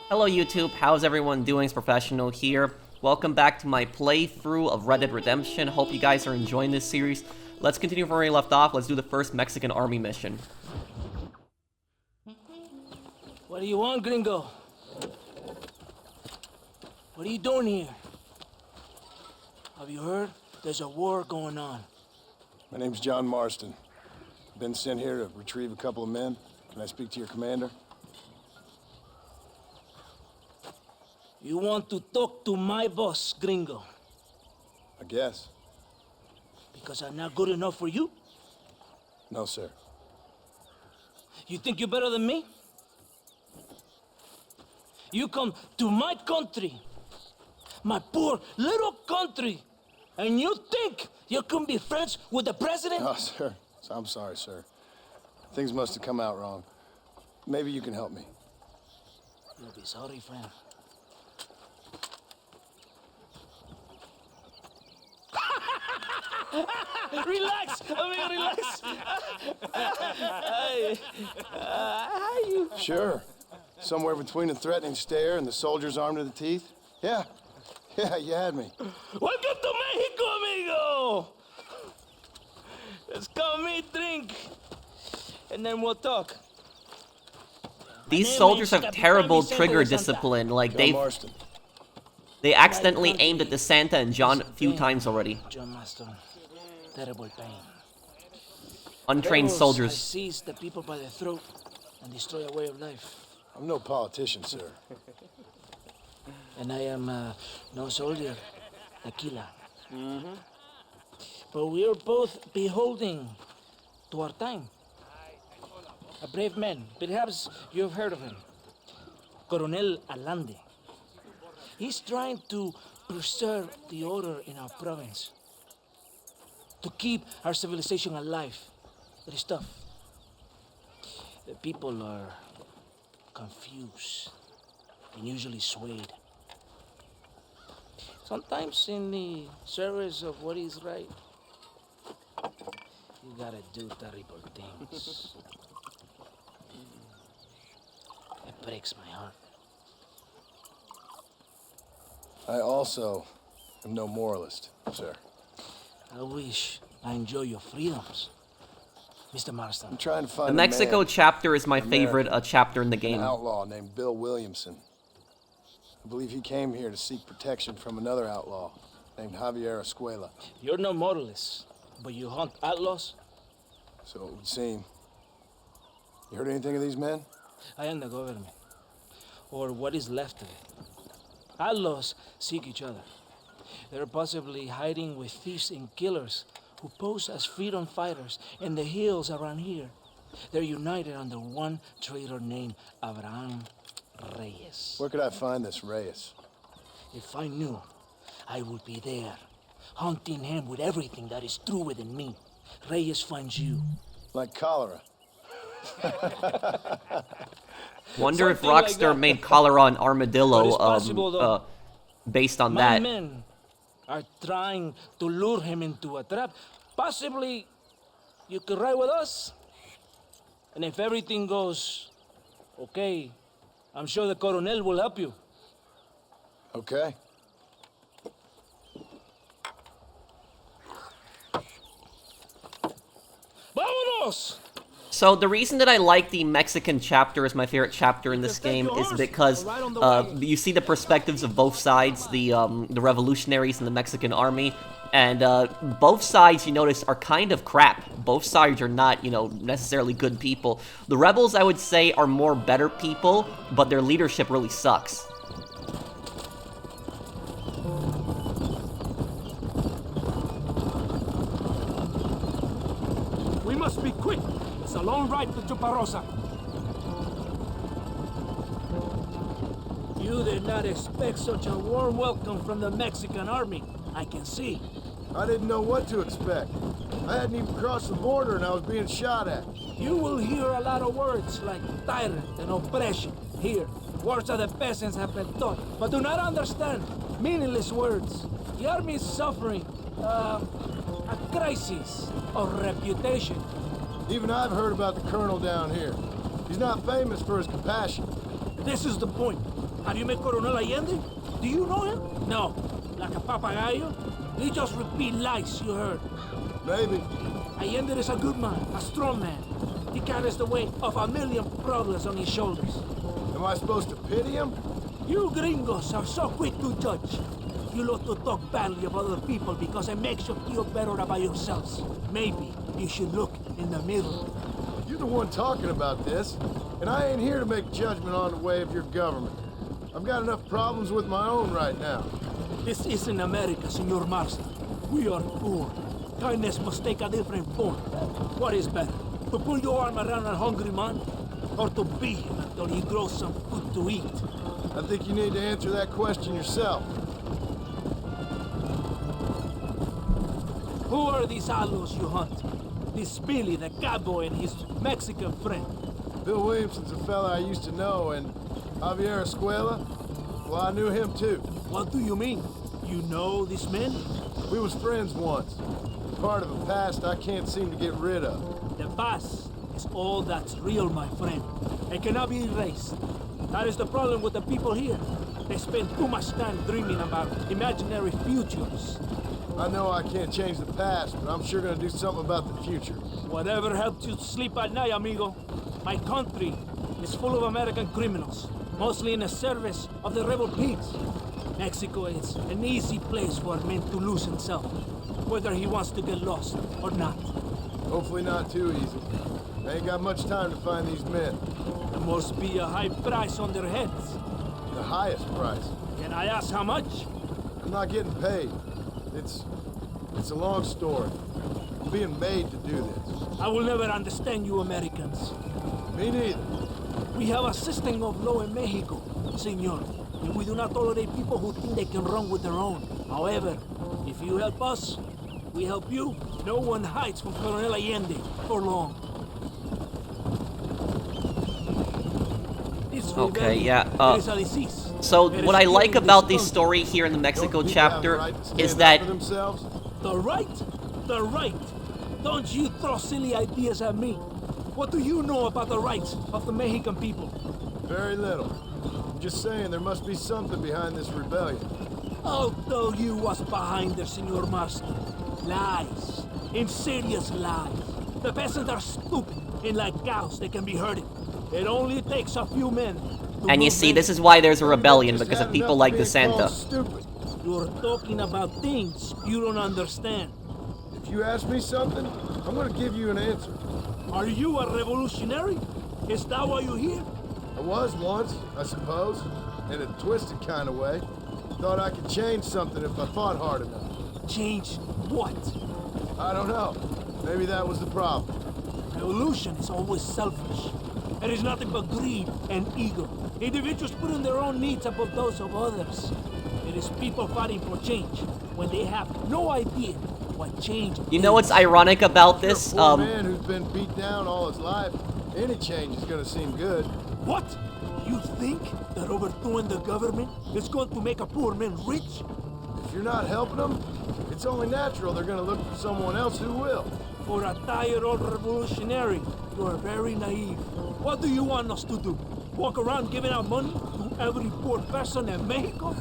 Hello YouTube, how's everyone doing? It's Professional here. Welcome back to my playthrough of Red Dead Redemption. Hope you guys are enjoying this series. Let's continue from where we left off. Let's do the first Mexican army mission. What do you want, gringo? What are you doing here? Have you heard? There's a war going on. My name's John Marston. Been sent here to retrieve a couple of men. Can I speak to your commander? You want to talk to my boss, gringo? I guess. Because I'm not good enough for you? No, sir. You think you're better than me? You come to my country, my poor little country, and you think you can be friends with the president? Oh, sir. I'm sorry, sir. Things must have come out wrong. Maybe you can help me. You'll be sorry, friend. Relax, amigo, relax. Sure. Somewhere between a threatening stare and the soldier's armed to the teeth? Yeah, you had me. Welcome to Mexico, amigo. Let's come meet, drink, and then we'll talk. These soldiers have terrible trigger discipline, like they accidentally aimed at the Santa and John a few times already. John Marston, terrible pain. Untrained soldiers. Seize the people by the throat and destroy a way of life. I'm no politician, sir. And I am no soldier, tequila. But we are both beholding to our time. A brave man, perhaps you've heard of him. Coronel Allende. He's trying to preserve the order in our province. To keep our civilization alive. It is tough. The people are confused and usually swayed. Sometimes in the service of what is right, you gotta do terrible things. It breaks my heart. I also am no moralist, sir. I wish I enjoy your freedoms, Mr. Marston. I'm trying to find The Mexico chapter is my favorite chapter in the game. An outlaw named Bill Williamson. I believe he came here to seek protection from another outlaw named Javier Escuela. You're no moralist, but you hunt outlaws? So it would seem. You heard anything of these men? I am the government, or what is left of it. Outlaws seek each other. They're possibly hiding with thieves and killers who pose as freedom fighters in the hills around here. They're united under one traitor named Abraham Reyes. Where could I find this Reyes? If I knew, I would be there, hunting him with everything that is true within me. Reyes finds you. Like cholera. Wonder if Something like Rockstar that. made Cholera and But it's Armadillo possible, though. based on My that. men are trying to lure him into a trap. Possibly you could ride with us. And if everything goes okay, I'm sure the Coronel will help you. Okay. Vámonos! So the reason that I like the Mexican chapter as my favorite chapter in this game is because you see the perspectives of both sides, the revolutionaries and the Mexican army, and both sides, you notice, are kind of crap. Both sides are not, necessarily good people. The rebels, I would say, are more better people, but their leadership really sucks. We must be quick. It's a long ride to Chuparosa. You did not expect such a warm welcome from the Mexican army, I can see. I didn't know what to expect. I hadn't even crossed the border and I was being shot at. You will hear a lot of words like tyrant and oppression here. Words that the peasants have been taught, but do not understand. Meaningless words. The army is suffering a crisis of reputation. Even I've heard about the colonel down here. He's not famous for his compassion. This is the point. Have you met Coronel Allende? Do you know him? No. Like a papagayo? You just repeat lies you heard. Maybe. Allende is a good man, a strong man. He carries the weight of 1,000,000 problems on his shoulders. Am I supposed to pity him? You gringos are so quick to judge. You love to talk badly of other people because it makes you feel better about yourselves. Maybe you should look in the mirror. You're the one talking about this, and I ain't here to make judgment on the way of your government. I've got enough problems with my own right now. This isn't America, Senor Marston. We are poor. Kindness must take a different form. What is better, to pull your arm around a hungry man, or to beat him until he grows some food to eat? I think you need to answer that question yourself. Who are these outlaws you hunt? This Billy, the cowboy, and his Mexican friend. Bill Williamson's a fella I used to know, and Javier Escuela, well, I knew him too. What do you mean? You know these men? We was friends once. Part of a past I can't seem to get rid of. The past is all that's real, my friend. It cannot be erased. That is the problem with the people here. They spend too much time dreaming about imaginary futures. I know I can't change the past, but I'm sure gonna do something about the future. Whatever helps you sleep at night, amigo. My country is full of American criminals, mostly in the service of the rebel pigs. Mexico is an easy place for a man to lose himself, whether he wants to get lost or not. Hopefully not too easy. I ain't got much time to find these men. There must be a high price on their heads. The highest price. Can I ask how much? I'm not getting paid. It's a long story. I'm being made to do this. I will never understand you Americans. Me neither. We have a system of law in Mexico, senor. And we do not tolerate people who think they can run with their own. However, if you help us, we help you. No one hides from Colonel Allende for long. This Okay, rebellion yeah, is a disease. So It what is I like killing about this this country. story here in the Mexico Don't people have the chapter right to stand is up that for themselves? The right? The right. Don't you throw silly ideas at me. What do you know about the rights of the Mexican people? Very little. I'm just saying there must be something behind this rebellion. I'll tell you what's behind there, Senor Marston. Lies. Insidious lies. The peasants are stupid, and like cows, they can be herded. It only takes a few men. and you see this is why there's a rebellion because of people like the Santa. Stupid. You're talking about things you don't understand. If you ask me something, I'm gonna give you an answer. Are you a revolutionary? Is that why you're here? I was once, I suppose, in a twisted kind of way. Thought I could change something if I thought hard enough. Change what? I don't know. Maybe that was the problem. Revolution is always selfish. It is nothing but greed and ego. Individuals putting their own needs above those of others. It is people fighting for change when they have no idea what change You know what's ironic about this? For a poor man who's been beat down all his life, any change is gonna seem good. What? You think that overthrowing the government is going to make a poor man rich? If you're not helping them, it's only natural they're gonna look for someone else who will. For a tired old revolutionary, you are very naive. What do you want us to do? Walk around giving out money to every poor person in Mexico?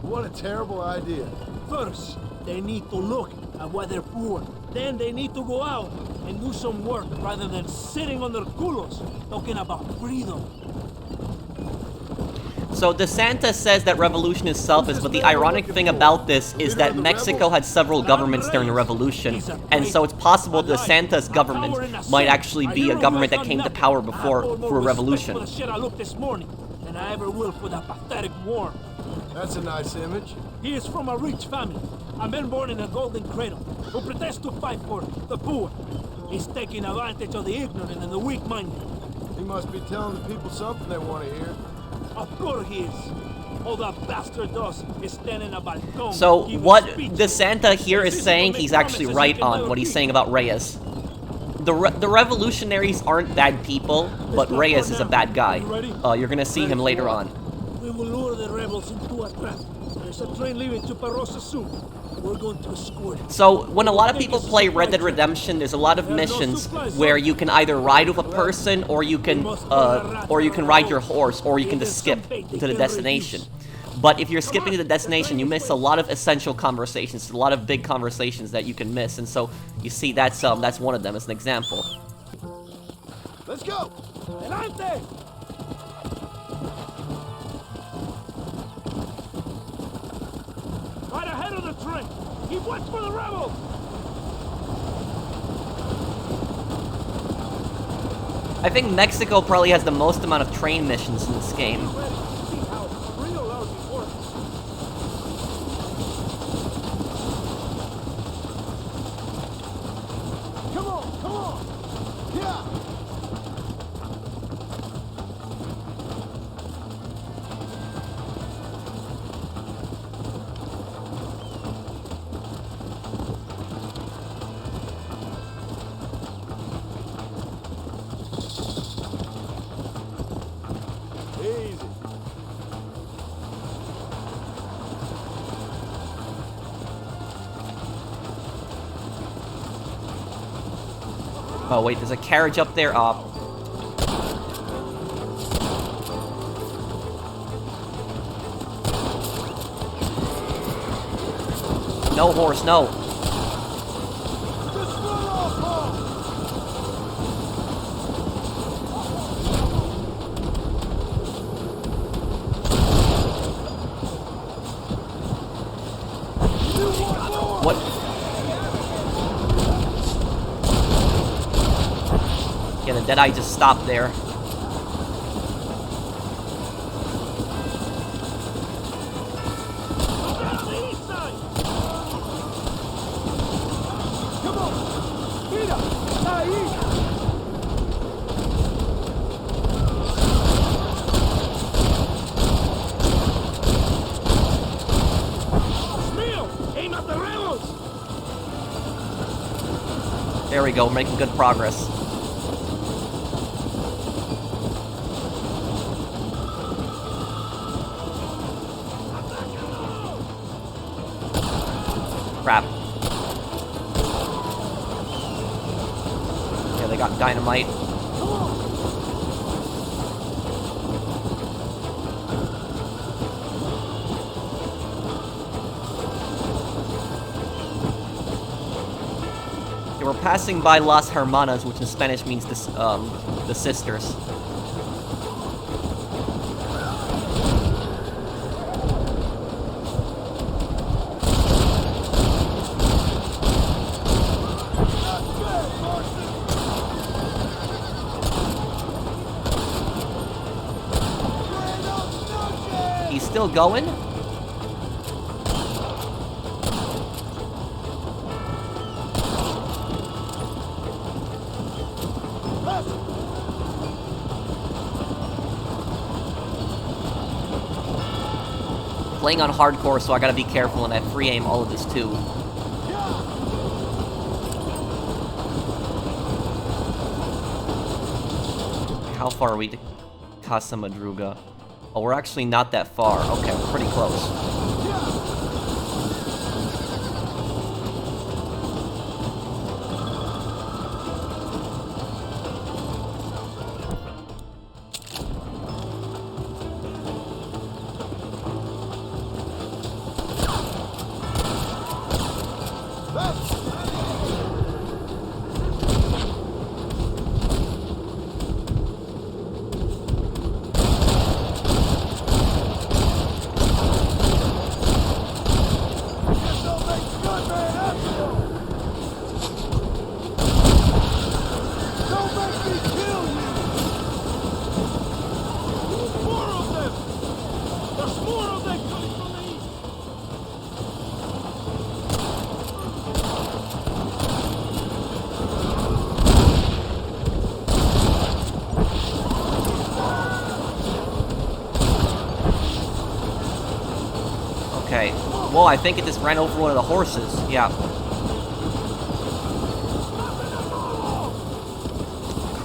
What a terrible idea. First, they need to look at why they're poor. Then they need to go out and do some work rather than sitting on their culos talking about freedom. So the Santa says that revolution is selfish, but the ironic thing about this is that Mexico had several governments during the revolution, and so it's possible the Santa's government might actually be a government that came to power before through a revolution. For the shit I looked this morning, than I ever will for that pathetic war. That's a nice image. He is from a rich family, a man born in a golden cradle, who pretends to fight for the poor. He's taking advantage of the ignorant and the weak-minded. He must be telling the people something they want to hear. Of course he is. All that bastard does is stand in a balcony. So giving what speeches. the Santa here is This saying, what he's make actually promises right he can on never what he's keep. saying about Reyes. The revolutionaries aren't bad people, but Reyes is a bad guy. You're gonna see him later on. We will lure the rebels into a trap. There's a train leaving Chuparosa soon. We're going to escort him. So, when a lot of people play Red Dead Redemption, there's a lot of missions where you can either ride with a person, or you can ride your horse, or you can just skip to the destination. But if you're skipping to the destination, you miss a lot of essential conversations, a lot of big conversations that you can miss, and so you see that's one of them as an example. Let's go! Delante! Right ahead of the train! Keep watch for the rebels! I think Mexico probably has the most amount of train missions in this game. Come on! Yeah! Easy. Oh wait, there's a carriage up there. No horse, no. Just run off, Paul! What? Yeah, the Deadeye just stopped there. There we go, making good progress. Crap. Yeah, they got dynamite. Okay, we're passing by Las Hermanas, which in Spanish means the sisters. He's still going? Playing on hardcore, so I gotta be careful and I free aim all of this too. How far are we to Casa Madruga? Oh, we're actually not that far. Okay, we're pretty close. Okay. Whoa, I think it just ran over one of the horses. Yeah.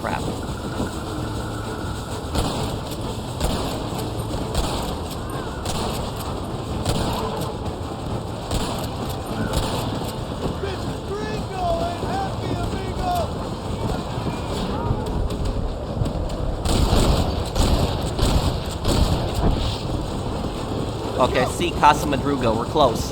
Crap. Okay, see Casa Madruga. We're close.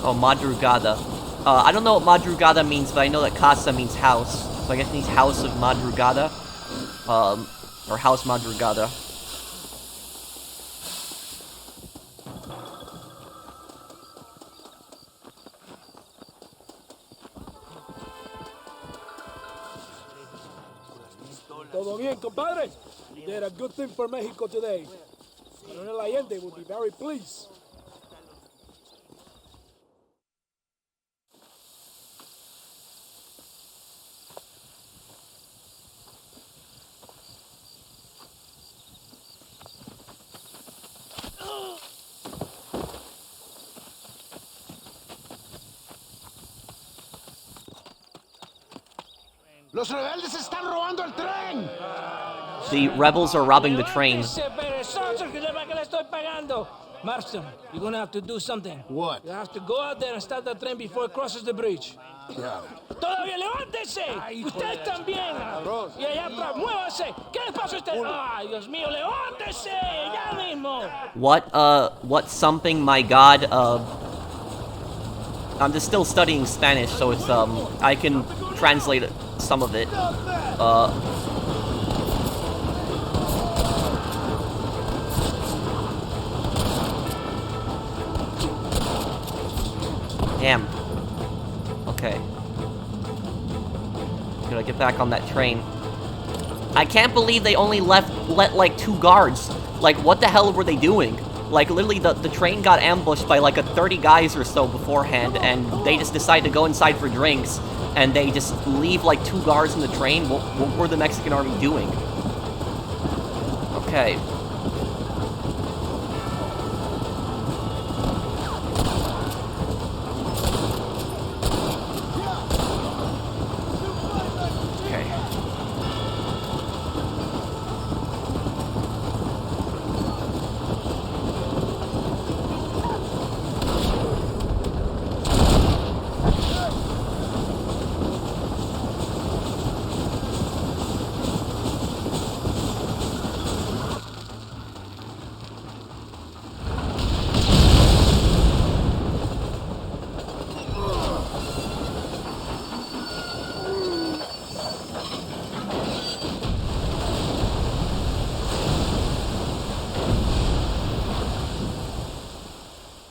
Oh, Madrugada. I don't know what Madrugada means, but I know that Casa means house. So I guess it means House of Madrugada. Or House Madrugada. Todo bien, compadre? You did a good thing for Mexico today. Colonel Allende will be very pleased. Los rebeldes están robando el tren. The rebels are robbing the train. Marston, you're gonna have to do something. What? You have to go out there and stop the train before it crosses the bridge. Yeah. ¡Todavía levántese! ¡Usted también! Y allá atrás, muévase. ¿Qué les pasa a usted? ¡Ay, Dios mío, levántese! ¡Ya mismo! What something, my god, I'm just still studying Spanish, so it's, I can translate some of it. Damn. Okay. Gotta get back on that train. I can't believe they only let like 2 guards. Like, what the hell were they doing? Like, literally, the train got ambushed by like 30 guys or so beforehand, and they just decided to go inside for drinks, and they just leave like 2 guards in the train. What were the Mexican army doing? Okay.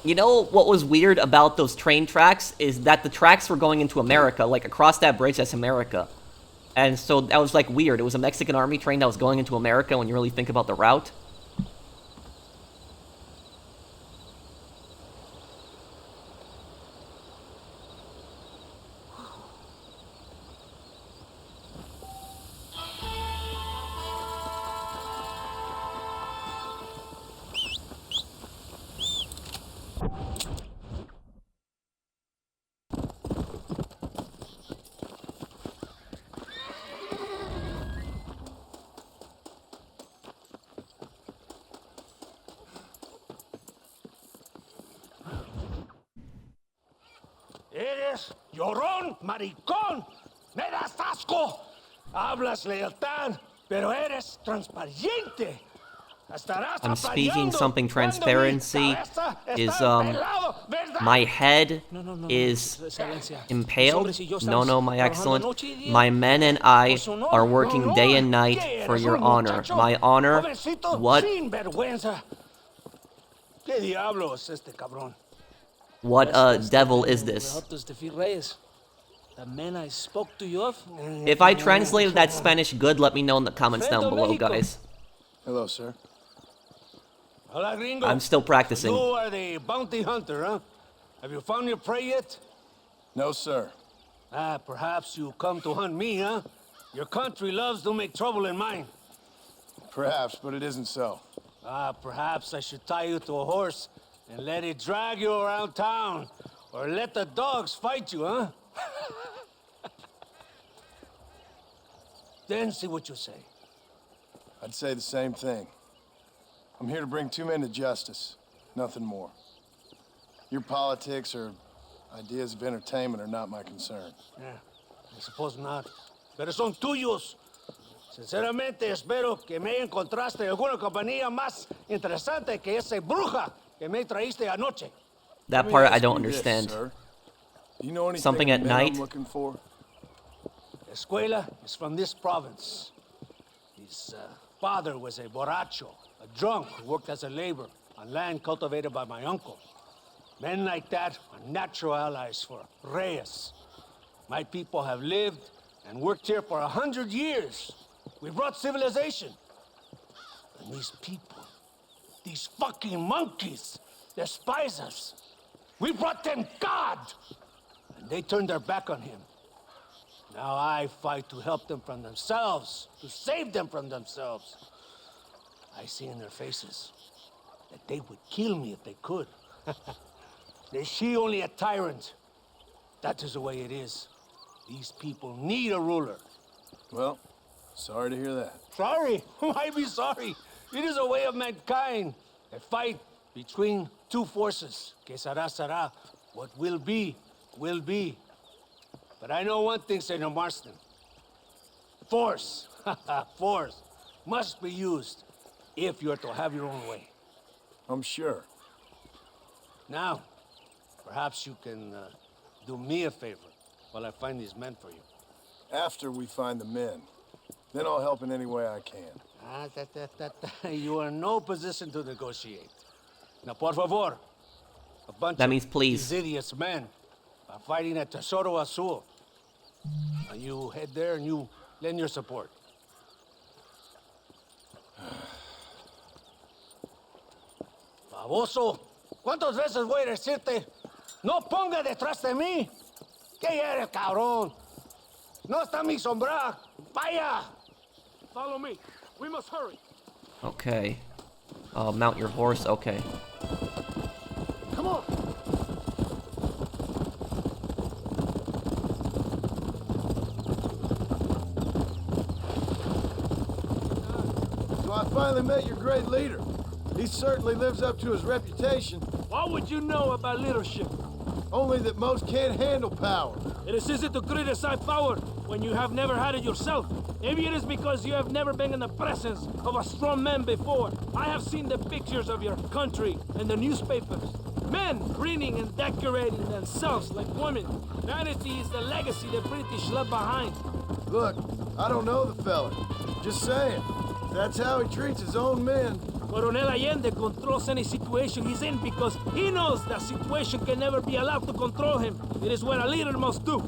You know what was weird about those train tracks is that the tracks were going into America, like across that bridge, that's America. And so that was like weird. It was a Mexican army train that was going into America when you really think about the route. Eres llorón, maricón. Me das asco. Hablas lealtad, pero eres transparente. I'm speaking something. Transparency is, my head is impaled. No, my excellent. My men and I are working day and night for your honor. My honor? What? What, devil is this? The men I spoke to you of? If I translated that Spanish good, let me know in the comments down below, guys. Hello, sir. Hola, gringo. I'm still practicing. You are the bounty hunter, huh? Have you found your prey yet? No, sir. Perhaps you come to hunt me, huh? Your country loves to make trouble in mine. Perhaps, but it isn't so. Perhaps I should tie you to a horse and let it drag you around town, or let the dogs fight you, huh? Then see what you say. I'd say the same thing. I'm here to bring two men to justice, nothing more. Your politics or ideas of entertainment are not my concern. Yeah, I suppose not. Pero son tuyos. Sinceramente, espero que me encontraste alguna compañía más interesante que esa bruja que me traíste anoche. That Let me part I ask don't you this, understand. sir. Do you know anything Something of at the men night? I'm looking for? Escuela is from this province. His father was a borracho, a drunk who worked as a laborer on land cultivated by my uncle. Men like that are natural allies for Reyes. My people have lived and worked here for 100 years. We brought civilization. And these people, these fucking monkeys, despise us. We brought them God! And they turned their back on him. Now I fight to help them from themselves, to save them from themselves. I see in their faces that they would kill me if they could. Is she only a tyrant? That is the way it is. These people need a ruler. Well, sorry to hear that. Sorry? Why be sorry? It is a way of mankind. A fight between two forces. Que será, será. What will be, will be. But I know one thing, Senor Marston. Force, force, must be used if you're to have your own way. I'm sure. Now, perhaps you can do me a favor while I find these men for you. After we find the men, then I'll help in any way I can. You are in no position to negotiate. Now, por favor, a bunch That of means please. these idiots men are fighting at Tesoro Azul. Now you head there and you lend your support. Baboso, ¿cuántas veces voy a decirte? No ponga detrás de mí. ¿Qué eres, cabrón? No está mi sombra. Vaya. Follow me. We must hurry. Okay. Mount your horse. Okay. Come on! So I finally met your great leader. He certainly lives up to his reputation. What would you know about leadership? Only that most can't handle power. It is easy to criticize power when you have never had it yourself. Maybe it is because you have never been in the presence of a strong man before. I have seen the pictures of your country in the newspapers. Men grinning and decorating themselves like women. Vanity is the legacy the British left behind. Look, I don't know the fella. Just saying. That's how he treats his own men. Coronel Allende controls any situation he's in because he knows that situation can never be allowed to control him. It is what a leader must do.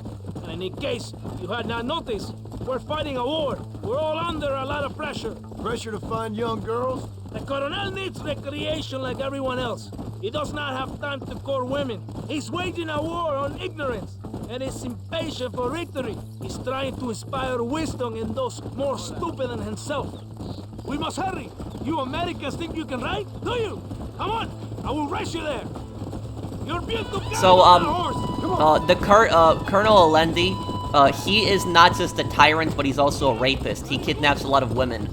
And in case you had not noticed, we're fighting a war. We're all under a lot of pressure. Pressure to find young girls? The Coronel needs recreation like everyone else. He does not have time to court women. He's waging a war on ignorance and is impatient for victory. He's trying to inspire wisdom in those more stupid than himself. We must hurry. You Americans think you can ride? Do you? Come on, I will race you there. You're beautiful. So, Colonel Allende, he is not just a tyrant, but he's also a rapist. He kidnaps a lot of women.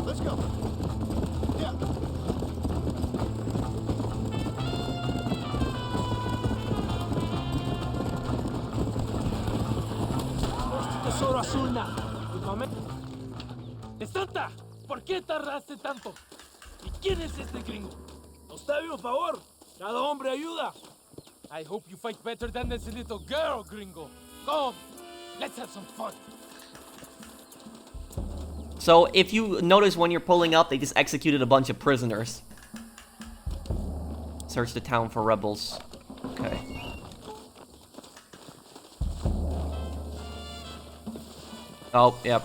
Let's go. Yeah. Tesoro Azul now. ¡Santa! ¿Por qué tardaste tanto? ¿Y quién es este gringo? Nos debe un favor. Cada hombre ayuda. I hope you fight better than this little girl, gringo. Come, let's have some fun. So if you notice when you're pulling up, they just executed a bunch of prisoners. Search the town for rebels. Okay. Oh, yep.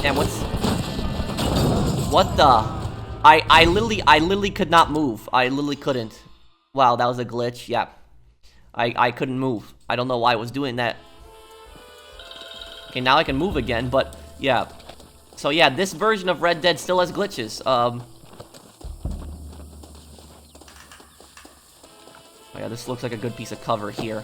Damn, what the? I literally could not move. I literally couldn't. Wow, that was a glitch. Yeah. I couldn't move. I don't know why I was doing that. Okay, now I can move again, but yeah. So yeah, this version of Red Dead still has glitches. Oh yeah, this looks like a good piece of cover here.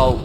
Oh.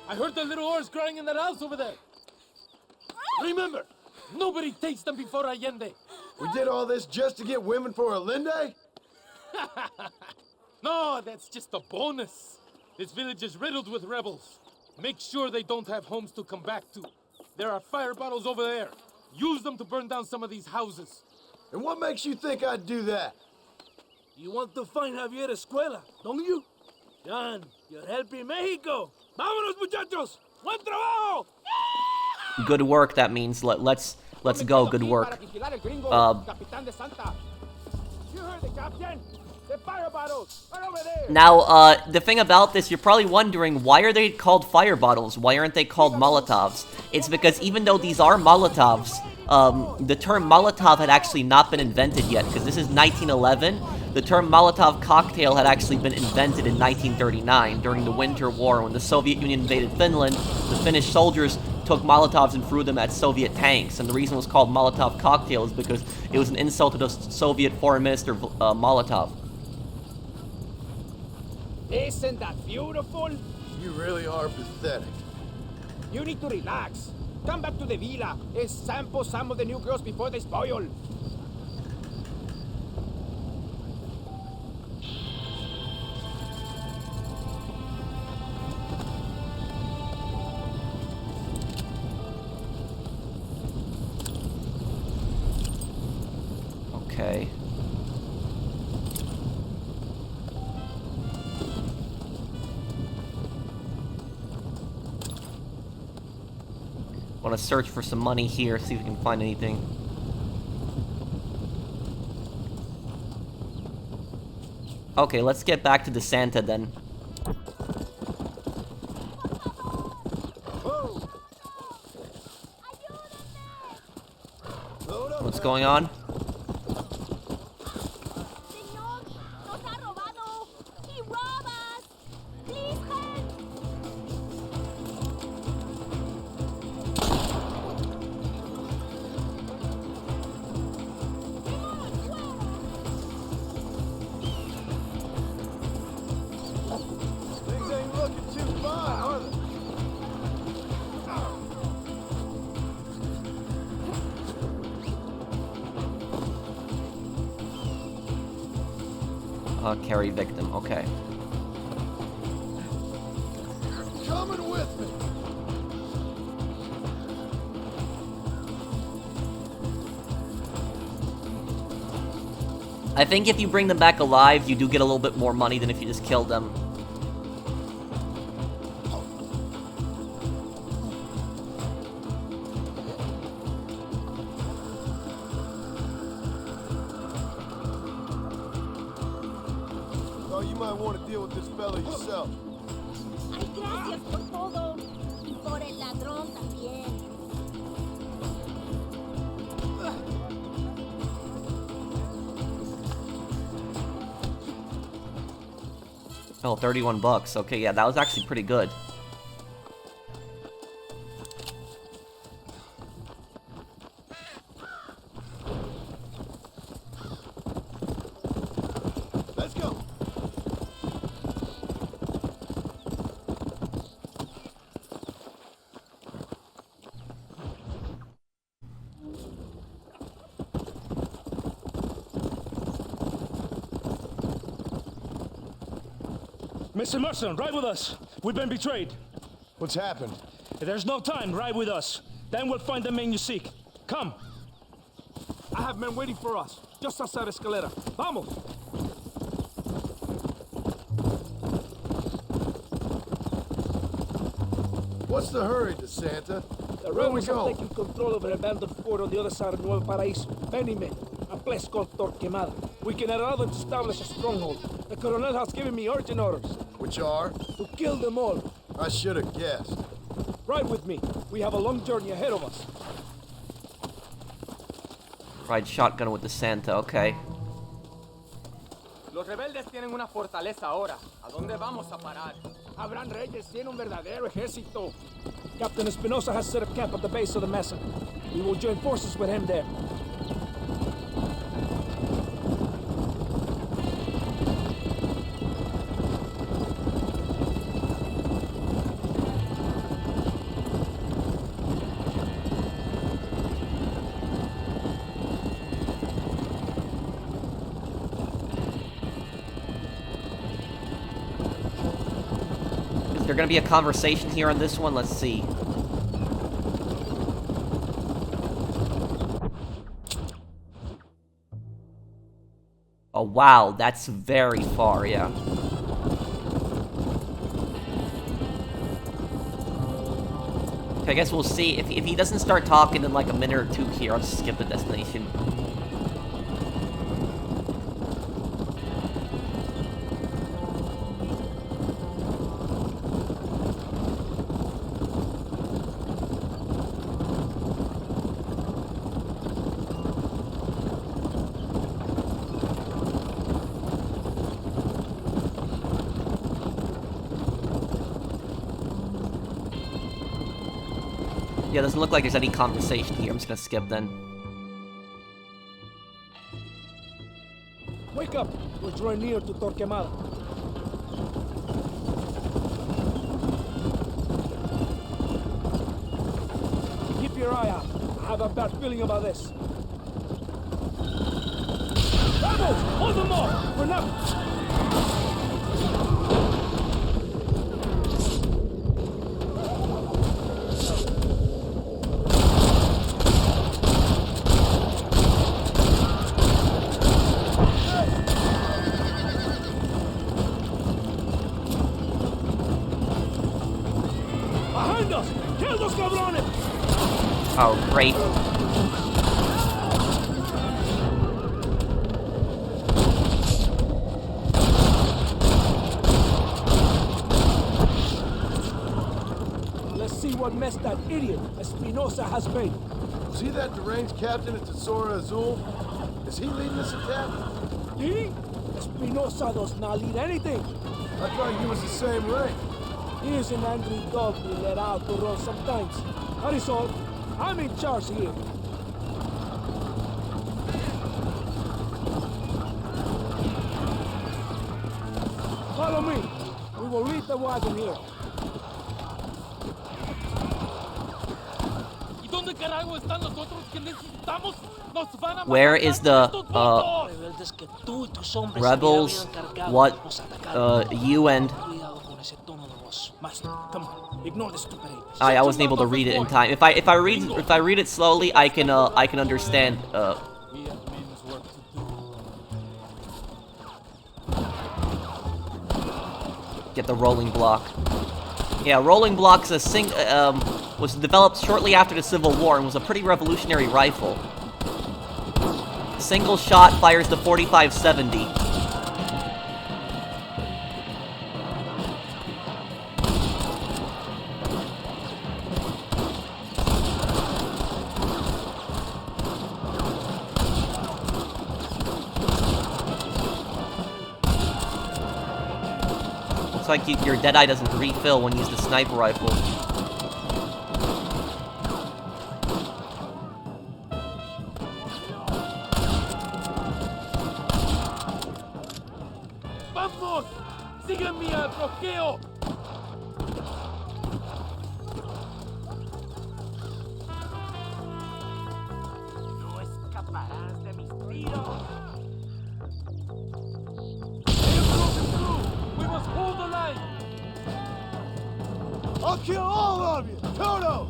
I heard the little horse crying in that house over there. Remember, nobody takes them before Allende. We did all this just to get women for Allende? No, that's just a bonus. This village is riddled with rebels. Make sure they don't have homes to come back to. There are fire bottles over there. Use them to burn down some of these houses. And what makes you think I'd do that? You want to find Javier Escuela, don't you? John, you're helping Mexico. Vámonos, muchachos. Buen trabajo. Good work, that means. Let's go, good work. You heard the captain? The fire bottles. Right over there. Now, the thing about this, you're probably wondering, why are they called fire bottles? Why aren't they called Molotovs? It's because even though these are Molotovs, the term Molotov had actually not been invented yet, because this is 1911. The term Molotov cocktail had actually been invented in 1939 during the Winter War when the Soviet Union invaded Finland. The Finnish soldiers took Molotovs and threw them at Soviet tanks, and the reason it was called Molotov cocktail is because it was an insult to the Soviet Foreign Minister Molotov. Isn't that beautiful? You really are pathetic. You need to relax. Come back to the villa and sample some of the new girls before they spoil. Okay. Want to search for some money here, see if we can find anything. Okay, let's get back to the Santa then. What's going on? Carry victim, okay. Coming with me. I think if you bring them back alive, you do get a little bit more money than if you just killed them. Oh, you might want to deal with this fella yourself. Ay, gracias por todo. Y por el ladrón también. Oh, 31 bucks. Okay, yeah, that was actually pretty good. Let's go. Mr. Marston, ride with us. We've been betrayed. What's happened? There's no time. Ride with us. Then we'll find the man you seek. Come. I have men waiting for us, just outside Escalera. Vamos! What's the hurry, DeSanta? The Where we Romans have go? taken control of an abandoned fort on the other side of Nuevo Paraíso. Many men. A place called Torquemada. We can allow them to establish a stronghold. The Colonel has given me urgent orders Which are? to kill them all. I should have guessed. Ride with me. We have a long journey ahead of us. Ride shotgun with the Santa, okay. Los rebeldes tienen una fortaleza ahora. ¿A dónde vamos a parar? Abraham Reyes tiene un verdadero ejército. Captain Espinosa has set up camp at the base of the mesa. We will join forces with him there. Is there gonna be a conversation here on this one? Let's see. Oh wow, that's very far, yeah. Okay, I guess we'll see. If he doesn't start talking in like a minute or two here, I'll just skip the destination. Yeah, doesn't look like there's any conversation here. I'm just gonna skip then. Wake up! We're drawing near to Torquemada. Keep your eye out. I have a bad feeling about this. Vamos! Hold them off! We're not... Behind us! Kill those cabrones! Oh, great. Let's see what mess that idiot Espinosa has made. Was he that deranged captain at Tesoro Azul? Is he leading this attack? He? Espinosa does not lead anything. I thought he was the same rank. He is an angry dog we let out to run sometimes. That is all. I'm in charge here. Follow me. We will leave the wagon here. Where is the, dices que tú y tus hombres Rebels, se habían encargado what, de nos atacar. you and... Cuidado con ese tono de voz. Master, come on. Ignore the stupid ape. I wasn't able to read it in time. If I read it slowly, I can understand. Get the rolling block. Yeah, rolling block's was developed shortly after the Civil War and was a pretty revolutionary rifle. Single shot fires the 45-70. Looks like your Deadeye doesn't refill when you use the sniper rifle. ¡Vamos! ¡Síganme al bloqueo! No escaparás de mis tiros. We must hold the line. I'll kill all of you! Toto!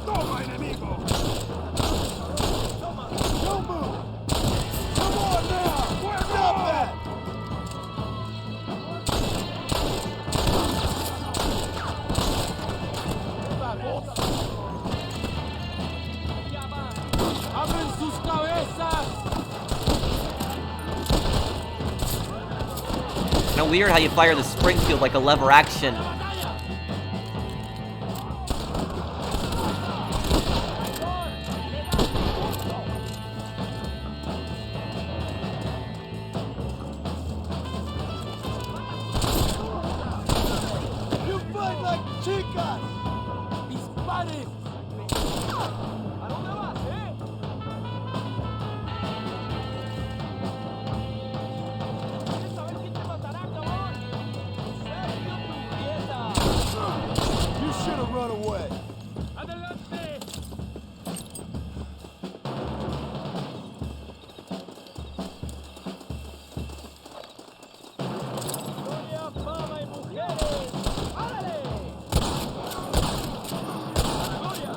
¡Toma, enemigo! Don't move! Come on now! Stop that! ¡Abren sus cabezas! Kinda weird how you fire the Springfield like a lever action. You fight like chicas! ¡Disparen! ¿A dónde vas, ¿Quieres saber quién te matará, cabrón? Sergio Turquemada. You should have run away. ¡Adelante! ¡Gloria, fama y mujeres! ¡Árale! ¡Gloria!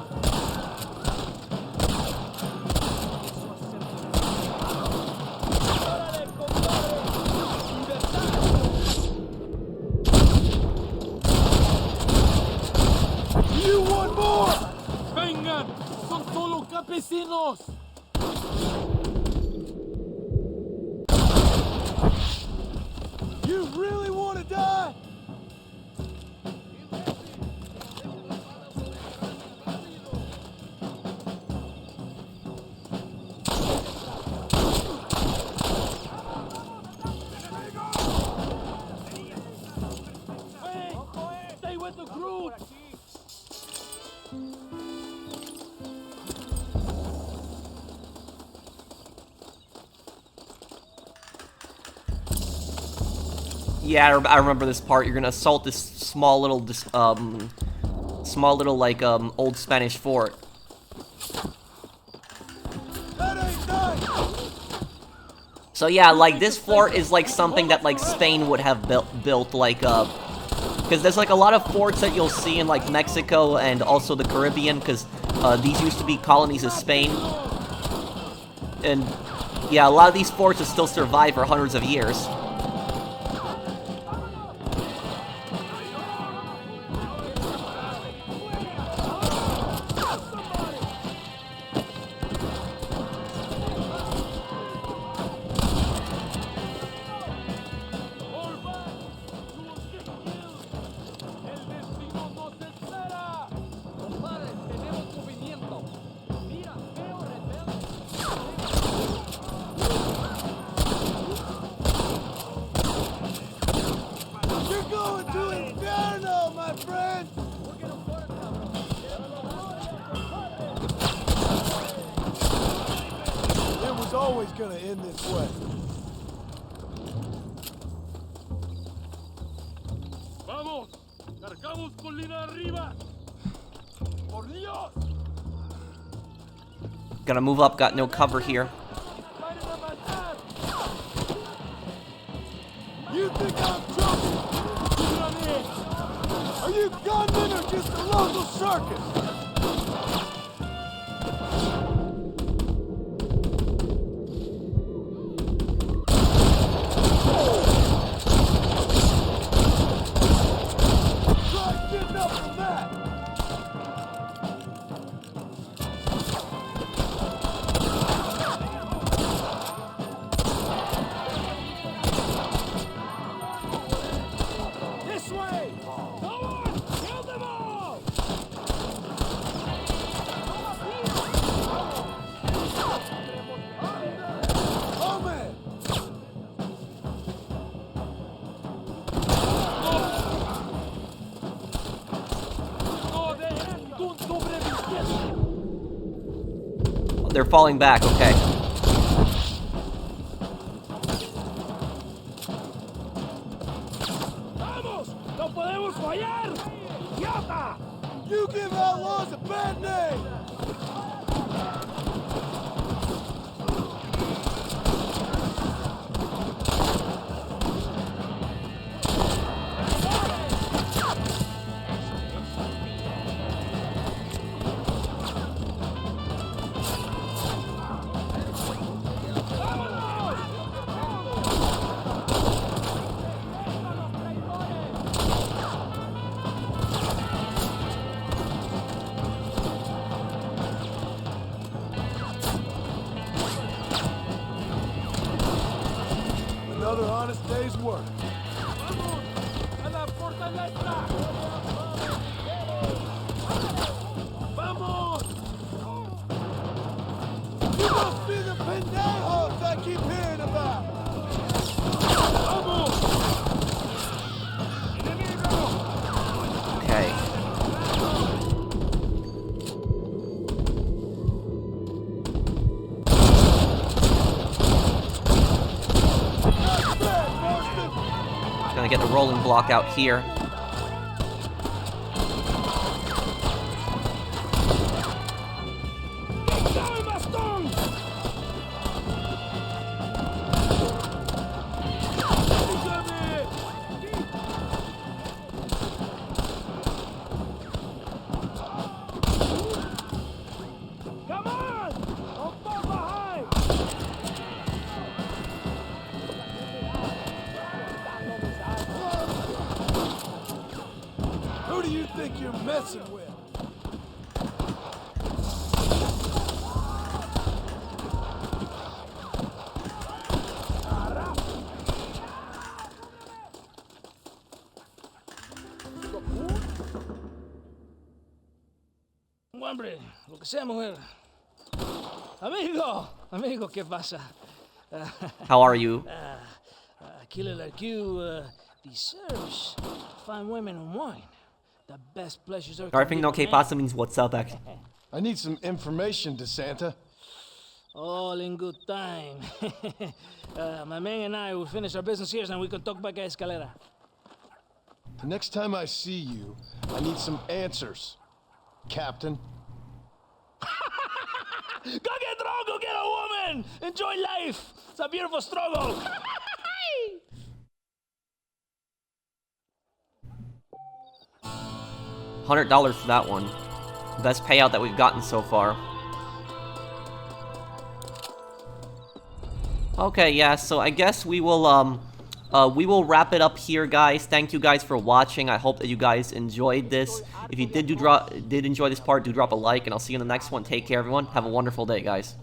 ¡Órale, compadre! ¡Libertad! You want more? ¡Vengan! ¡Son solo campesinos! You really want to die? Hey! Stay with the group! Yeah, I remember this part. You're gonna assault this small little, like old Spanish fort. That ain't nice! So yeah, like this fort is like something that like Spain would have built like because there's like a lot of forts that you'll see in like Mexico and also the Caribbean, because these used to be colonies of Spain. And yeah, a lot of these forts have still survived for hundreds of years. ¡El destino nos espera! Compadre, tenemos movimiento. Mira, veo You're going to Inferno, my friend! It was always gonna end this way. ¡Vamos! ¡Cargamos colina arriba! ¡Por Dios! Gonna move up, got no cover here. ¡Vayan a matar! You think I'm joking? Are you gunmen or just a local circus? Try getting up from that! This way! Go on! Kill them all! Oh, man! They're falling back, okay. ¡Vamos! ¡No podemos fallar! ¡Idiota! You give outlaws a bad name! Another honest day's work. ¡A la fortaleza! ¡Vamos! You must be the pendejos I keep hearing about! ¡Vamos! Okay. Gonna get the rolling block out here. ¡Dame bastón! Come on! Don't fall behind! Who do you think you're messing with? Hombre, lo que sea, mujer. Amigo, ¿qué pasa? How are you? A killer like you deserves fine women and wine. The best pleasures are. I think no que pasa means what's up, actually. I need some information, DeSanta. All in good time. My man and I will finish our business here, and we can talk back at Escalera. The next time I see you, I need some answers, Captain. Go get drunk, go get a woman! Enjoy life! It's a beautiful struggle! $100 for that one. Best payout that we've gotten so far. Okay, yeah, so I guess we will wrap it up here, guys. Thank you guys for watching. I hope that you guys enjoyed this. If you did enjoy this part, do drop a like, and I'll see you in the next one. Take care, everyone. Have a wonderful day, guys.